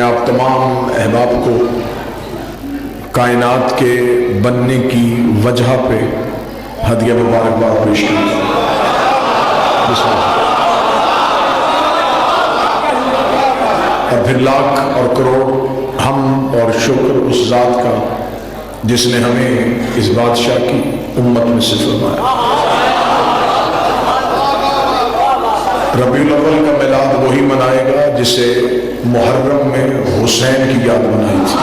آپ تمام احباب کو کائنات کے بننے کی وجہ پہ ہدیہ مبارکباد پیش کرتا ہوں۔ اور پھر لاکھ اور کروڑ ہم اور شکر اس ذات کا جس نے ہمیں اس بادشاہ کی امت میں سے فرمایا۔ ربیع الاول کا میلاد وہی منائے گا جسے محرم میں حسین کی یاد منائی تھی۔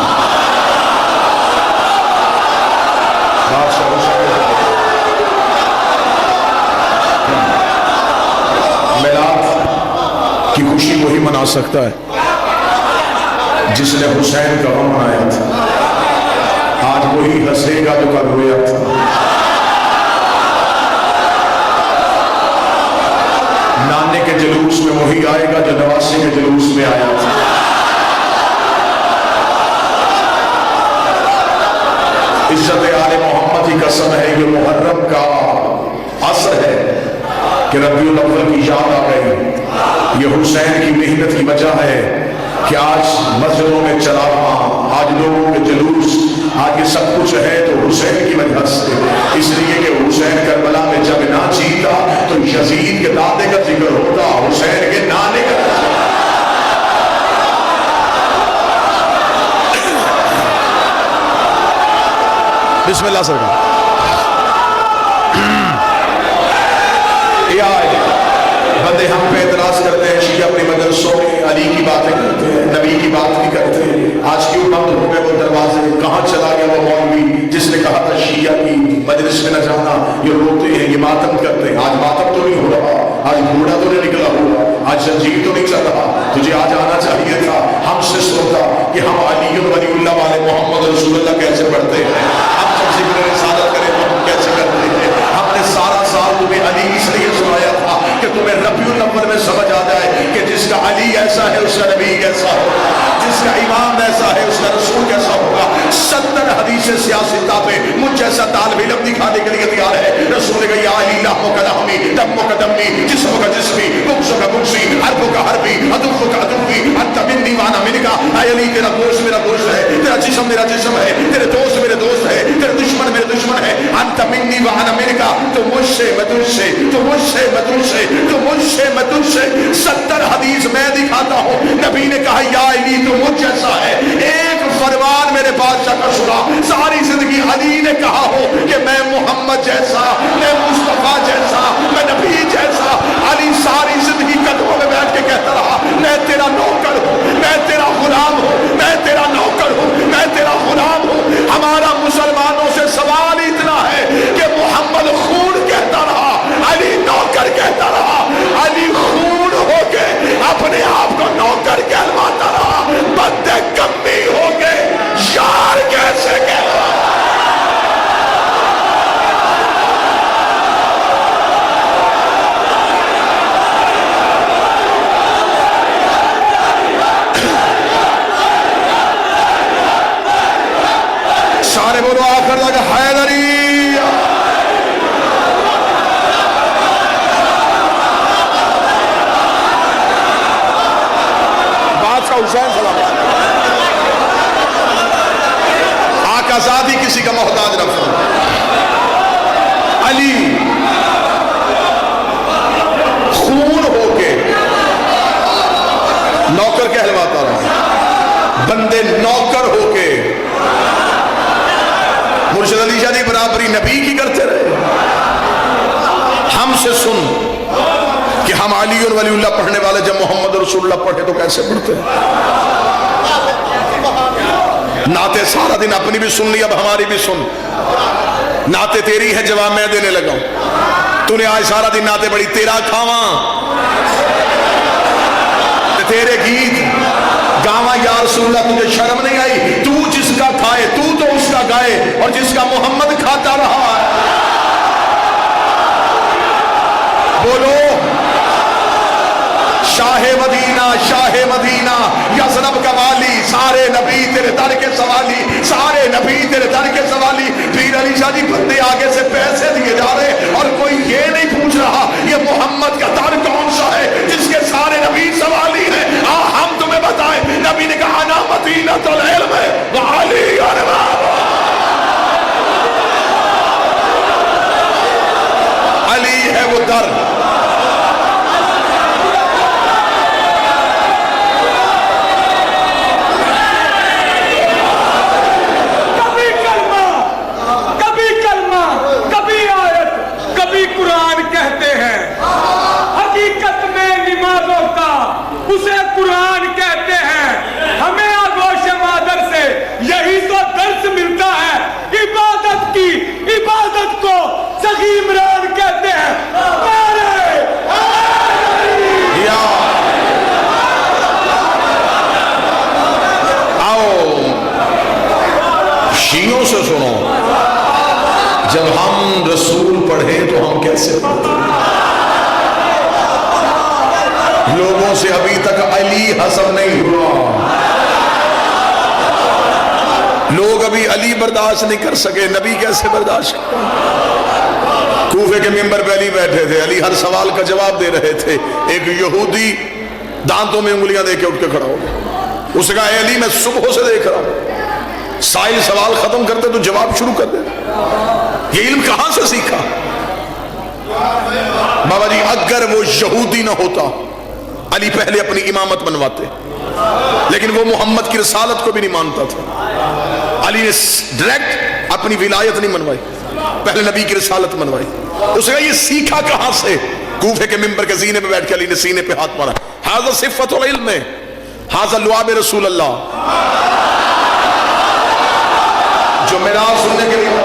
میلاد کی خوشی وہی منا سکتا ہے جس نے حسین کا غم منایا تھا۔ آج وہی ہنسے گا جو کل رویا تھا۔ نانے کے جلوس میں وہی آئے گا جو نواسی کے جلوس میں آیا تھا۔ عزت آل محمد کی قسم ہے، یہ محرم کا اثر ہے کہ ربیع الاول کی یاد آ گئی۔ یہ حسین کی محنت کی وجہ ہے کہ آج مسجدوں میں چراغاں، آج لوگوں کے جلوس، آج یہ سب کچھ ہے تو حسین کی وجہ سے۔ اس لیے کہ حسین کربلا میں جب نہ جیتا تو یزید کے دادے کا ذکر ہوتا، حسین کے نانے کا۔ بسم اللہ سرکار۔ بندے ہم پہ اعتراض کرتے ہیں، شیعہ اپنی مدرسوں میں علی کی باتیں کرتے ہیں، نبی کی بات نہیں کرتے ہیں۔ آج کیوں بند ہو گئے وہ دروازے؟ کہاں چلا گیا وہ مولوی جس نے کہا تھا شیعہ کی مجلس میں نہ جانا؟ یہ روتے ہیں، یہ ماتم کرتے ہیں۔ آج ماتم تو نہیں ہو رہا، آج گھوڑا تو نہیں نکلا ہوا، آج زنجیر تو نہیں چل رہا۔ تجھے آج آنا چاہیے تھا، ہم سے سنتا کہ ہم علی ولی اللہ والے محمد رسول اللہ کیسے پڑھتے ہیں، ہم جب ذکر رسالت کریں تو ہم کیسے کرتے ہیں۔ ہم نے سارا سال تمہیں علی اس لیے سنایا تھا کہ تمہیں ربیع الاول میں سمجھ آ جائے کہ جس کا علی ایسا ہے اس کا نبی کیسا ہوگا، جس کا امام ایسا ہے اس کا رسول کیسا ہوگا۔ 70 حدیث سیاستہ پہ مجھ جیسا طالب علم دکھانے کے لیے تیار ہے۔ رسول نے کہا یا علی لحم کا لحمی، دم کا دمی، جسم کا جسمی، بغض کا بغضی، حرب کا حربی، عدو کا عدوی، انت منی وانا منکا۔ اے علی تیرا گوشت میرا گوشت ہے، تیرا جسم میرا جسم ہے، تیرے دوست میرے دوست ہے، تیرے دشمن میرے دشمن ہے۔ انت منی وانا منکا، تو مجھ سے میں تجھ سے، تو مجھ سے میں تجھ سے، تو مجھ سے میں تجھ سے۔ 70 حدیث میں دکھاتا ہوں، نبی نے کہا یا علی تو مجھ جیسا ہے۔ ایک فرمان میرے بادشاہ کا سنا، ساری زندگی علی نے کہا ہو کہ میں محمد جیسا، میں مصطفیٰ جیسا، میں نبی جیسا۔ علی ساری زندگی قدموں میں بیٹھ کے کہتا رہا میں تیرا نوکر ہوں، میں تیرا غلام ہوں، میں تیرا نوکر ہوں، میں تیرا غلام ہوں۔ ہمارا مسلمانوں سے سوال اتنا ہے کہ محمد خون کہتا رہا، علی نوکر کہتا رہا۔ علی خون ہو کے اپنے آپ کو نوکر کہلواتا رہا، بندے کمی ہو کے یار کیسے کہلواتا؟ سارے بولو آخر لگا حیدری۔ حسین سلام آقا ذاتی کسی کا محتاج نہ فرما۔ علی خون ہو کے نوکر کہلواتا رہا، بندے نوکر ہو کے مرشد علی شاہ دی برابری نبی کی کرتے رہے۔ ہم سے سن کہ ہم علی اور ولی اللہ پڑھنے والے جب محمد رسول اللہ پڑھے تو کیسے پڑھتے ہیں؟ نعتیں سارا دن اپنی بھی سن لی، اب ہماری بھی سن۔ نعتیں تیری ہے، جواب میں دینے لگا ہوں۔ تو نے آج سارا دن نعتیں بڑی، تیرا کھاواں تیرے گیت گاواں یا رسول اللہ، تجھے شرم نہیں آئی؟ تو جس کا کھائے تو اس کا گائے، اور جس کا محمد کھاتا رہا ہے۔ بولو شاہ مدینہ، شاہ مدینہ، یثرب کا والی، سارے نبی تیرے در کے سوالی، سارے نبی تیرے در کے سوالی۔ پیر علی شاہ جی بندے آگے سے پیسے دیے جا رہے اور کوئی یہ نہیں پوچھ رہا یہ محمد کا در کون سا ہے جس کے سارے نبی سوالی ہیں۔ ہم تمہیں بتائیں، نبی نے کہا نا جب ہم رسول پڑھیں تو ہم کیسے پڑھتے ہیں؟ لوگوں سے ابھی تک علی حسب نہیں ہوا، لوگ ابھی علی برداشت نہیں کر سکے، نبی کیسے برداشت کریں؟ کوفے کے ممبر پہ علی بیٹھے تھے، علی ہر سوال کا جواب دے رہے تھے، ایک یہودی دانتوں میں انگلیاں دے کے اٹھ کے کھڑا ہو گیا، اس نے کہا اے علی میں صبح سے دیکھ رہا ہوں، سائل سوال ختم کرتے تو جواب شروع کر دے، یہ علم کہاں سے سیکھا؟ بابا جی اگر وہ یہودی نہ ہوتا علی پہلے اپنی امامت بنواتے، لیکن وہ محمد کی رسالت کو بھی نہیں مانتا تھا، علی نے ڈائریکٹ اپنی ولایت نہیں منوائی، پہلے نبی کی رسالت منوائی۔ اس نے کہا یہ سیکھا کہاں سے؟ کوفے کے ممبر کے زینے پہ بیٹھ کے علی نے سینے پہ ہاتھ مارا، ھذا صفت العلم، ھذا لعاب رسول اللہ۔ جو میرا سننے کے لیے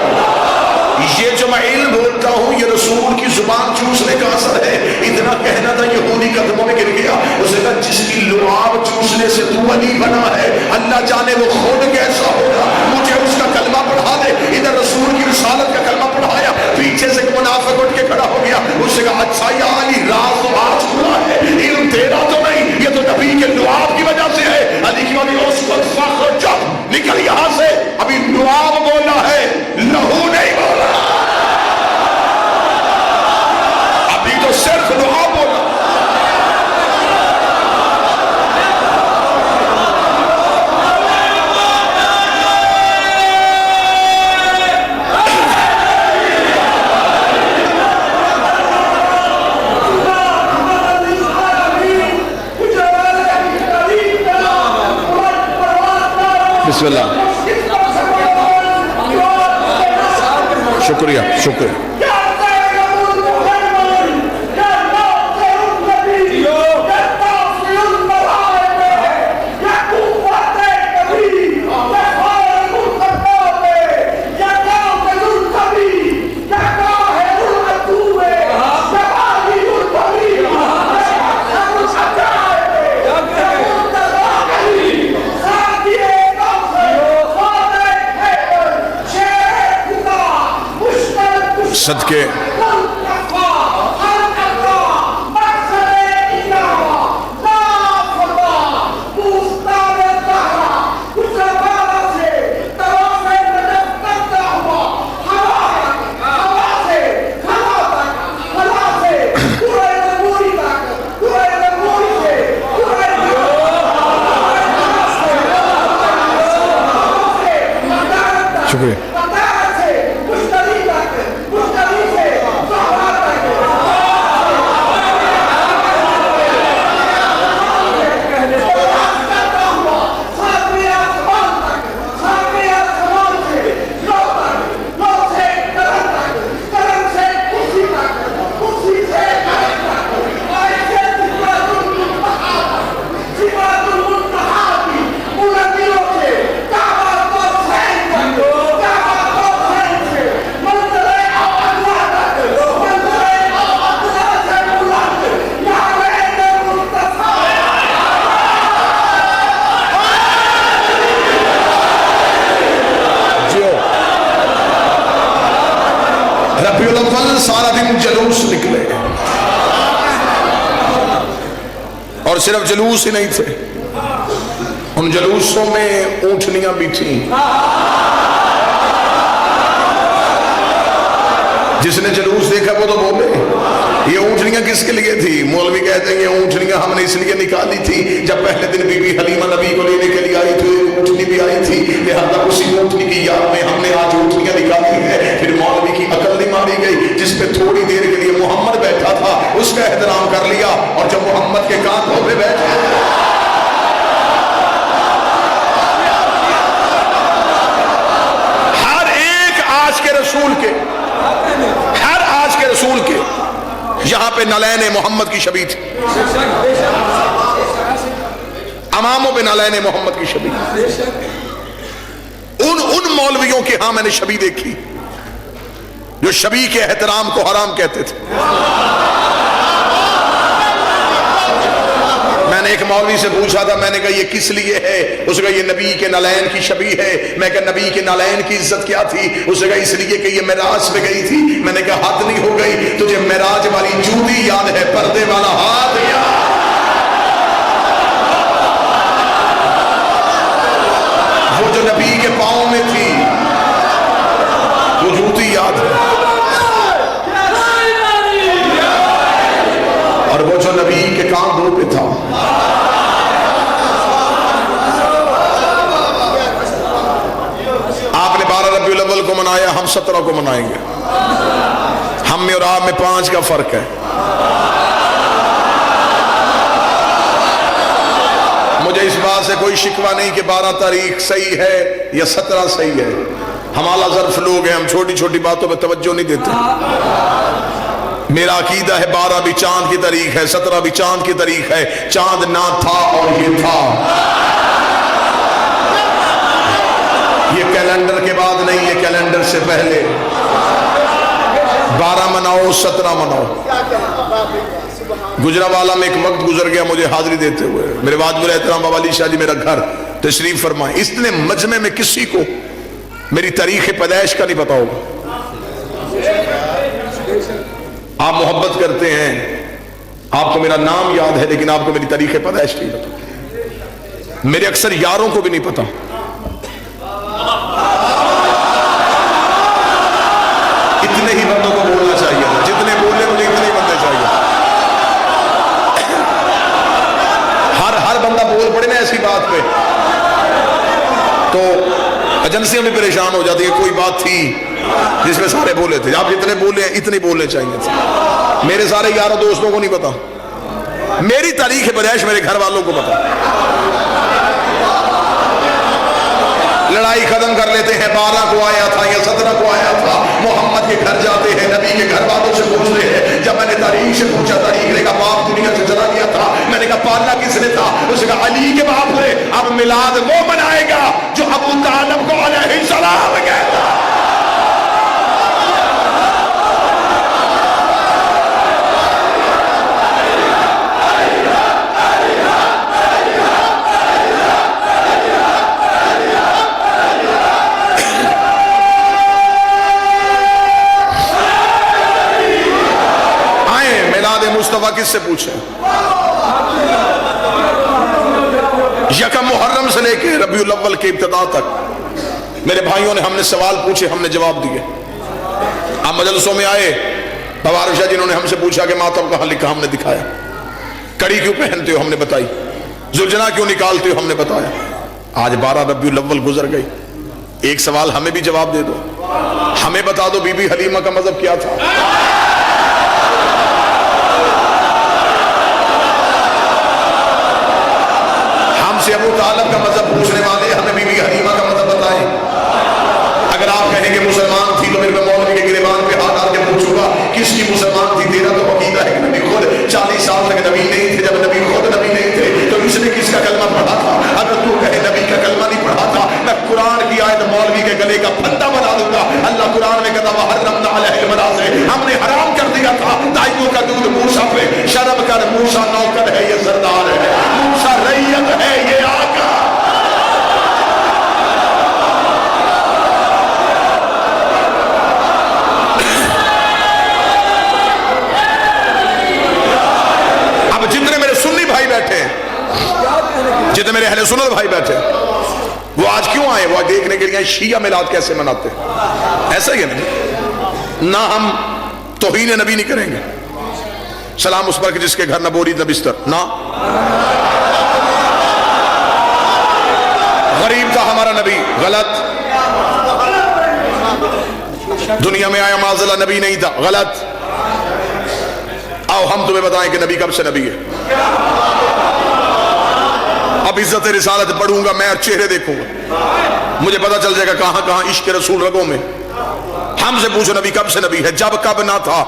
یہ جو میں علم بولتا ہوں یہ رسول کی زبان چوسنے کا اثر ہے۔ اتنا کہنا تھا یہودی قدموں میں گر گیا، اس نے کہا جس کی لعاب چوسنے سے تو علی بنا ہے اللہ جانے وہ خود کیسا ہوگا، مجھے اس کا کلمہ پڑھا دے۔ ادھر رسول کی رسالت کا کلمہ پڑھایا، پیچھے سے منافق اٹھ کے کھڑا ہو گیا، اس نے کہا اچھا یا علی راز تو آج کھلا ہے، علم تیرا تو نہیں، یہ تو نبی کے لعاب کی وجہ سے ہے۔ علی کی وجہ اس وقت فخر جب نکل یہاں سے، ابھی لعاب بولا ہے لہو نہیں بولا، ابھی تو صرف دعا بولا۔ بسم اللہ، شکریہ شکریہ۔ صدقے شکریہ۔ ربیع الاول سارا دن جلوس نکلے، اور صرف جلوس ہی نہیں تھے، ان جلوسوں میں اونٹنیاں بھی تھیں۔ جس نے جلوس دیکھا وہ تو بولے یہ اونٹنیاں کس کے لیے تھی؟ مولوی کہتے ہیں یہ اونٹنیاں ہم نے اس لیے نکالی تھی، جب پہلے دن بی بی حلیمہ نبی کو لینے کے لیے آئی تھی، اونٹنی بھی آئی تھی، لہذا اسی اونٹنی کی یاد میں ہم نے آج اونٹنیاں نکالی ہے۔ پھر مولوی کی عقل نہیں ماری گئی، جس پہ تھوڑی دیر کے لیے محمد بیٹھا تھا اس کا احترام کر لیا، اور جب محمد کے کاندھوں پہ بیٹھے ہر ایک آج کے رسول کے، ہر آج کے رسول کے یہاں پہ نالین محمد کی شبیہ تھی، اماموں پہ نالین محمد کی شبیہ۔ ان مولویوں کے ہاں میں نے شبیہ دیکھی جو شبیہ کے احترام کو حرام کہتے تھے۔ میں نے ایک مولوی سے پوچھا تھا، میں نے کہا یہ کس لیے ہے؟ اس نے کہا یہ نبی کے نالین کی شبیہ ہے۔ میں کہا نبی کے نالین کی عزت کیا تھی؟ اس نے کہا اس لیے کہ یہ معراج پہ گئی تھی۔ میں نے کہا حد نہیں ہو گئی؟ تجھے معراج والی جوتی یاد ہے، پردے والا ہاتھ یاد، وہ جو نبی کے پاؤں میں تھی وہ جوتی یاد ہے، اور وہ جو نبی کے کاندھوں پہ تھا۔ آپ نے 12 ربیع الاول کو منایا، ہم 17 کو منائیں گے۔ ہم میں اور آپ میں 5 کا فرق ہے۔ مجھے اس بات سے کوئی شکوہ نہیں کہ 12 تاریخ صحیح ہے یا 17 صحیح ہے۔ ہم اعلیٰ ظرف لوگ ہیں، ہم چھوٹی چھوٹی باتوں پہ توجہ نہیں دیتے۔ میرا عقیدہ ہے 12 بھی چاند کی تاریخ ہے، 17 بھی چاند کی تاریخ ہے۔ چاند نہ تھا اور یہ تھا، یہ کیلنڈر کے بعد نہیں، یہ کیلنڈر سے پہلے۔ 12 مناؤ 17 مناؤ۔ گجرانوالہ میں ایک وقت گزر گیا مجھے حاضری دیتے ہوئے، میرے واجب الاحترام بابا علی شاہ جی میرا گھر تشریف فرمائے۔ اتنے مجمع میں کسی کو میری تاریخ پیدائش کا نہیں پتا ہوگا۔ آپ محبت کرتے ہیں، آپ کو میرا نام یاد ہے، لیکن آپ کو میری تاریخ پیدائش نہیں پتا۔ میرے اکثر یاروں کو بھی نہیں پتا۔ اتنے ہی بندوں کو بولنا چاہیے تھا، جتنے بولے مجھے اتنے ہی بندے چاہیے۔ ہر بندہ بول پڑے نا ایسی بات پہ تو ایجنسیاں بھی پریشان ہو جاتی ہے۔ کوئی بات تھی جس میں سارے بولے تھے، آپ جتنے بولے اتنے بولنے چاہیے تھے۔ میرے سارے یاروں دوستوں کو نہیں پتا، میری تاریخ پیدائش میرے گھر والوں کو پتا۔ لڑائی ختم کر لیتے ہیں، 12 کو آیا تھا یا 17 کو آیا تھا۔ محمد کے گھر جاتے ہیں، نبی کے گھر والوں سے پوچھتے ہیں۔ جب میں نے تاریخ سے پوچھا، تاریخ نے کہا باپ دنیا سے چلا گیا تھا۔ میں نے کہا پالنا کس نے تھا؟ اس نے کہا علی کے باپ نے۔ اب میلاد وہ منائے گا جو ابو طالب کو علیہ السلام کہتا۔ مصطفیٰ کس سے پوچھیں؟ یکم محرم سے لے کے ربیع الاول کے ابتدا تک میرے بھائیوں نے، ہم نے سوال پوچھے، ہم نے جواب دیے۔ آپ مجلسوں میں آئے، بابا عرشہ جنہوں نے ہم سے پوچھا کہ ماتم کہاں لکھا، ہم نے دکھایا۔ کڑی کیوں پہنتے ہو، ہم نے بتائی۔ زلجنا کیوں نکالتے ہو، ہم نے بتایا۔ آج 12 ربیع الاول گزر گئی، ایک سوال ہمیں بھی جواب دے دو، ہمیں بتا دو بی بی حلیمہ کا مذہب کیا تھا۔ سے ابو طالب کا مذہب پوچھنے والے ہمیں بی بی حلیمہ کا مذہب بتائیں۔ اگر آپ کہیں گے مسلمان تھی تو پھر میں مولوی کے گریبان پہ ہاتھ ڈال کے پوچھوں گا کس کی مسلمان تھی؟ تیرا تو عقیدہ ہے کہ نبی خود 40 سال تک نبی نہیں تھے۔ جب نبی خود نبی نہیں تھے تو اس نے کس کا کلمہ پڑھا تھا؟ اگر تو کہے نبی کا کلمہ نہیں پڑھا تھا، میں قرآن کی آیت مولوی کے گلے کا پھندا بنا دوں گا۔ اللہ قرآن میں کہتا وحرمنا علیہ المناظر، ہم نے حرام کر دیا تھا دائیوں کا دودھ موسیٰ پہ۔ شرم کر، موسیٰ نوکر ہے، یہ سردار ہے، موسیٰ رعیت ہے، یہ آقا۔ جتنے میرے اہل سنت بھائی بیٹھے وہ آج کیوں آئے؟ وہ دیکھنے کے لیے شیعہ میلاد کیسے مناتے ہیں۔ ایسا ہی ہے نہ ہم توہین نبی نہیں کریں گے، سلام اس پر کہ جس کے گھر نہ بوری نہ بستر، نہ غریب تھا ہمارا نبی، غلط۔ دنیا میں آیا معاذ نبی نہیں تھا، غلط۔ آؤ ہم تمہیں بتائیں کہ نبی کب سے نبی ہے۔ اب عزت رسالت پڑھوں گا میں اور چہرے دیکھوں گا، مجھے پتا چل جائے گا کہاں کہاں عشق رسول رگوں میں۔ ہم سے پوچھو نبی کب سے نبی ہے؟ جب کب نہ تھا۔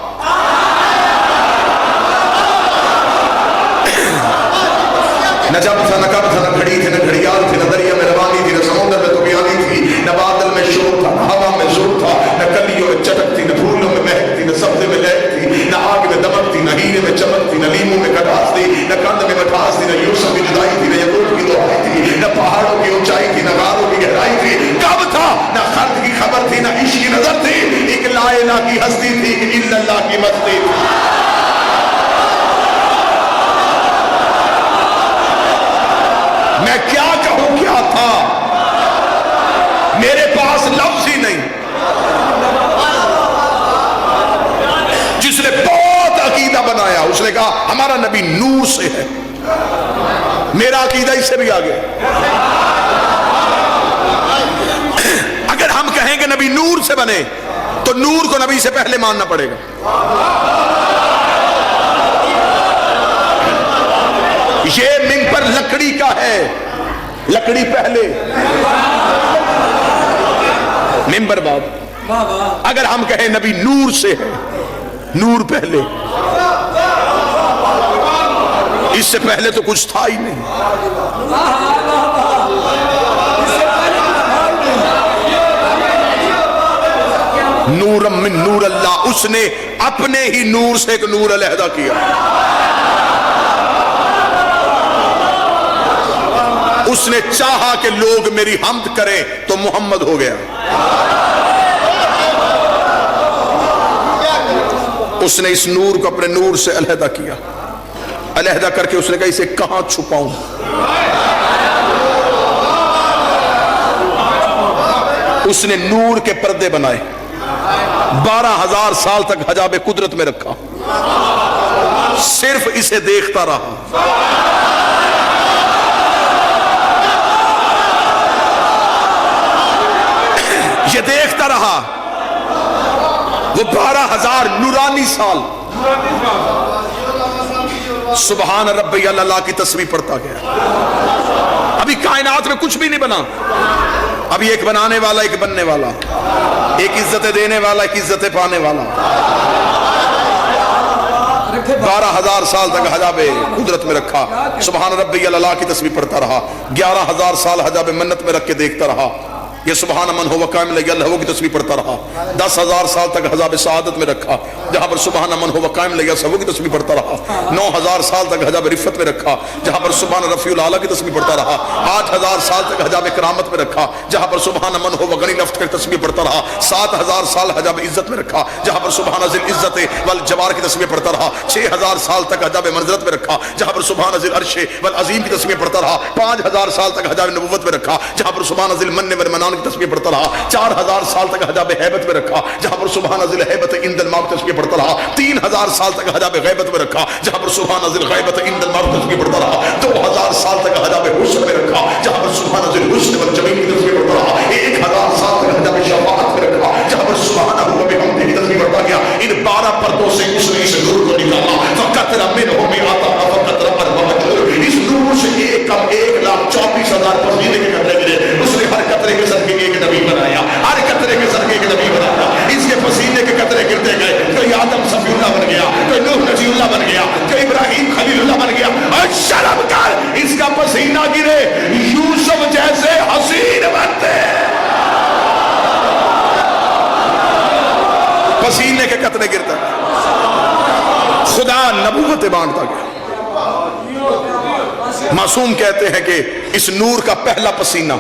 نہ جب تھا، نہ کب تھا، نہ گھڑی تھی، نہ گھڑیال تھی، نہ دریا میں روانی تھی، نہ سمندر میں طوفانی تھی، نہ بادل میں شور تھا، نہ ہوا میں زور تھا، نہ کلیوں میں چٹک تھی، نہ پھولوں میں مہک تھی، نہ سبزے میں لہک تھی، نہ آگ میں دمک تھی، نہ ہیرے میں چمک تھی، نہ لیموں میں کٹاس تھی، نہ کند میں مٹھاس تھی، نہ یوسف نبی نور سے ہے. میرا عقیدہ اس سے بھی آگے. اگر ہم کہیں کہ نبی نور سے بنے تو نور کو نبی سے پہلے ماننا پڑے گا. یہ منبر لکڑی کا ہے, لکڑی پہلے, منبر بعد. اگر ہم کہیں نبی نور سے ہے, نور پہلے, اس سے پہلے تو کچھ تھا ہی نہیں. نورم من نور اللہ, اس نے اپنے ہی نور سے ایک نور علیحدہ کیا. اس نے چاہا کہ لوگ میری حمد کریں تو محمد ہو گیا. اس نے اس نور کو اپنے نور سے علیحدہ کیا. علیحدہ کر کے اس نے کہا اسے کہاں چھپاؤں. اس نے نور کے پردے بنائے, 12,000 سال تک حجاب قدرت میں رکھا, صرف اسے دیکھتا رہا. یہ دیکھتا رہا وہ 12,000 نورانی سال. سبحان ربی اللہ کی تسبیح پڑھتا گیا. ابھی کائنات میں کچھ بھی نہیں بنا, ابھی ایک بنانے والا, ایک بننے والا, ایک عزت دینے والا, ایک عزت پانے والا. 12,000 سال تک حجاب قدرت میں رکھا. سبحان ربی اللہ کی تسبیح پڑھتا رہا. 11,000 سال حجاب منت میں رکھ کے دیکھتا رہا. یہ سبحان من ہو وقائم لگی اللہ کی تسبیح پڑھتا رہا. 10,000 سال تک حجاب سعادت میں رکھا, جہاں پر سبحان من ہو وقائم لگی اللہ کی تسبیح پڑھتا رہا. 9,000 سال تک حجاب رفت میں رکھا, جہاں پر سبحان رفیع الاعلیٰ کی تسبیح پڑھتا رہا. 8,000 سال تک حجاب کرامت میں رکھا, جہاں پر سبحان من ہو وغنی نفت کی تسبیح پڑھتا رہا. 7,000 سال حجاب عزت میں رکھا, جہاں پر سبحان ذی العزت والجبار کی تسبیح پڑھتا رہا. 6,000 سال تک حجاب منزلت میں رکھا, جہاں پر سبحان ذی العرش والعظیم کی تسبیح پڑھتا رہا. 5,000 سال تک حجاب نبوت میں رکھا, جہاں پر سبحان ذی المن والمنان کی تسبیح پڑھتا رہا. 4,000 سال تک حجاب حیبت میں رکھا, جہاں پر سبحان ذی الہیبت عند الموت تسبیح پڑھتا رہا. 3,000 سال تک حجاب غیبت میں رکھا, جہاں پر سبحان ذی الغیبت عند الموت تسبیح پڑھتا رہا. 2,000 سال تک حجاب حسن میں رکھا, جہاں پر سبحان ذی الحسن والجمیل کی تسبیح پڑھتا رہا. 1,000 سال تک حجاب شفاعت میں رکھا, جہاں پر سبحانہ وبحمدہ کی تسبیح پڑھتا گیا. ان 12 پردوں سے اس نے اس نور کو نکالا. فقطر منه مئات فقطر 4 اس نور سے ایک کم 1,24,000 پسینے کے قطرے ملے. اس نے ہر قطرے کے صدقے ایک نبی بنایا, ہر قطرے کے صدقے ایک نبی بنایا. اس کے پسینے کے قطرے گرتے گئے, کوئی آدم صفی اللہ بن گیا, کوئی نوح نجی اللہ بن گیا, کوئی ابراہیم خلیل اللہ بن گیا. اور شرم کر, اس کا پسینہ گرے یوسف جیسے حسین بنتے. پسینے کے قطرے گرتا گیا. خدا نبوت بانٹتا گیا. معصوم کہتے ہیں کہ اس نور کا پہلا پسینہ,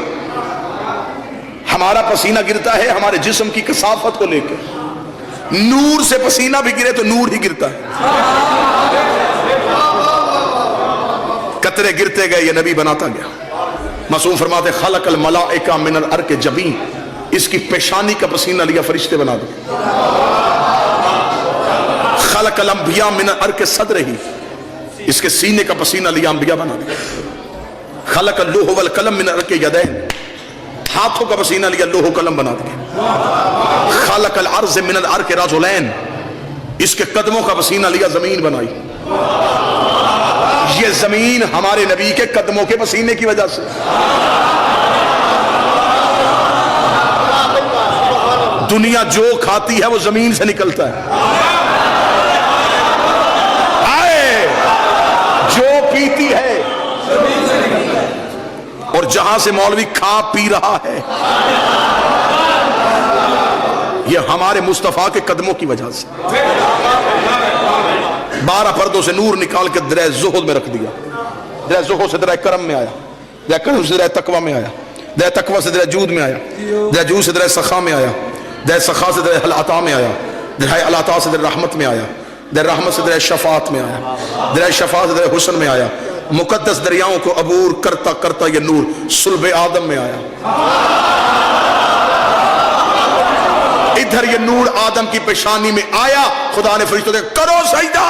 ہمارا پسینہ گرتا ہے ہمارے جسم کی کثافت کو لے کے, نور سے پسینہ بھی گرے تو نور ہی گرتا ہے. قطرے گرتے گئے, یہ نبی بناتا گیا. معصوم فرماتے خلق الملائکہ من العرق جبین, اس کی پیشانی کا پسینہ لیا فرشتے بنا دے. خلق الانبیاء من العرق صدرہ, اس کے سینے کا پسینہ لیا انبیاء بنا دے. خلق اللوح والقلم من العرق یدین, ہاتھوں کا پسینہ لیا لوح و قلم بنا دیا. خلق الارض من الارض رجلین, اس کے قدموں کا پسینہ لیا زمین بنائی. یہ زمین ہمارے نبی کے قدموں کے پسینے کی وجہ سے. دنیا جو کھاتی ہے وہ زمین سے نکلتا ہے, جو پیتی ہے, اور جہاں سے مولوی کھا پی رہا ہے یہ ہمارے مصطفیٰ کے قدموں کی وجہ سے. 12 پردوں سے نور نکال کے درہ زہد میں رکھ دیا. درہ زہد سے درہ کرم میں آیا, درہ کرم سے درہ تقوی میں آیا, درہ تقوی سے درہ جود میں آیا, درہ جود سے درہ سخا میں آیا, درہ سخا سے درہ العطا میں آیا, درہ العطا سے درہ رحمت میں آیا, درہ رحمت سے درہ شفاعت میں آیا, درہ شفاعت سے درہ حسن میں آیا. مقدس دریاؤں کو عبور کرتا کرتا یہ نور صلب آدم میں آیا. ادھر یہ نور آدم کی پیشانی میں آیا, خدا نے فرشتوں سے کرو سجدہ.